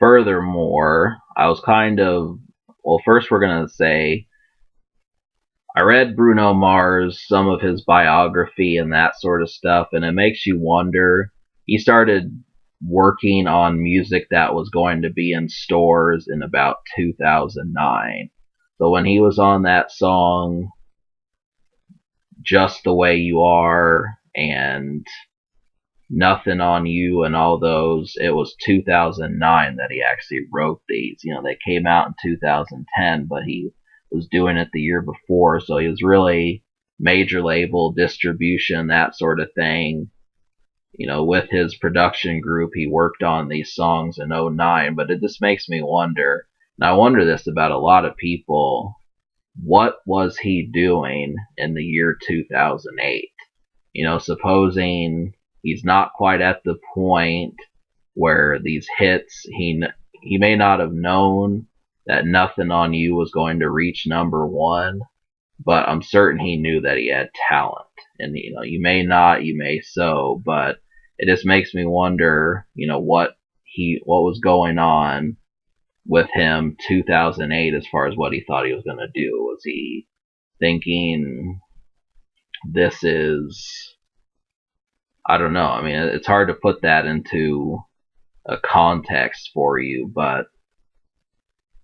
furthermore, I was kind of, well, first we're going to say I read Bruno Mars, some of his biography and that sort of stuff, and it makes you wonder. He started working on music that was going to be in stores in about 2009. So when he was on that song, Just the Way You Are, and Nothing on You, and all those, it was 2009 that he actually wrote these. They came out in 2010, but he was doing it the year before, so he was really major label distribution, that sort of thing. With his production group, he worked on these songs in '09, but it just makes me wonder, and I wonder this about a lot of people, what was he doing in the year 2008? Supposing he's not quite at the point where these hits, he may not have known that Nothing on You was going to reach #1, but I'm certain he knew that he had talent. And you may not, you may so, but it just makes me wonder, what was going on with him 2008 as far as what he thought he was going to do. Was he thinking this is, I don't know. I mean, it's hard to put that into a context for you, but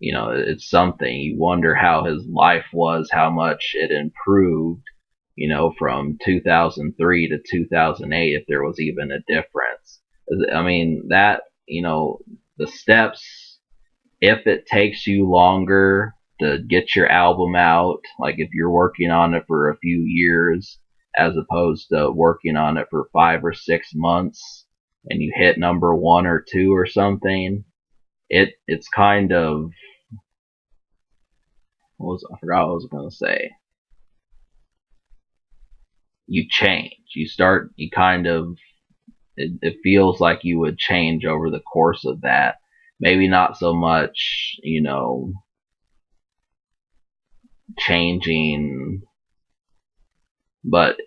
it's something. You wonder how his life was, how much it improved, from 2003 to 2008, if there was even a difference. I mean, the steps, if it takes you longer to get your album out, like if you're working on it for a few years, as opposed to working on it for 5 or 6 months, and you hit #1 or 2 or something, it's kind of, I forgot what I was gonna say. You change. You kind of, it feels like you would change over the course of that. Maybe not so much, changing, but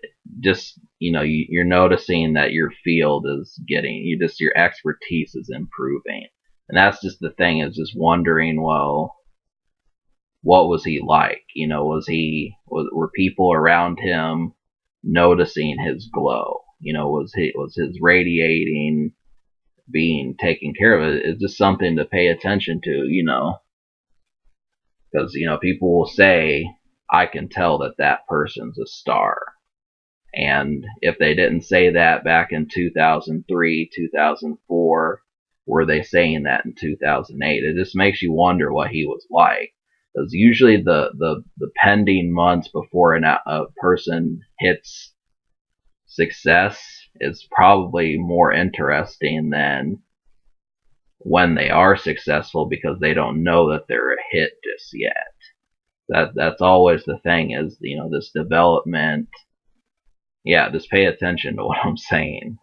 just, you're noticing that your field is getting, your expertise is improving. And that's just the thing, is just wondering, well, what was he like? Were people around him noticing his glow? Was his radiating, being taken care of? It's just something to pay attention to, because, people will say, I can tell that person's a star. And if they didn't say that back in 2003, 2004, were they saying that in 2008? It just makes you wonder what he was like. Because usually the pending months before a person hits success is probably more interesting than when they are successful, because they don't know that they're a hit just yet. That's always the thing, is this development. Yeah, just pay attention to what I'm saying.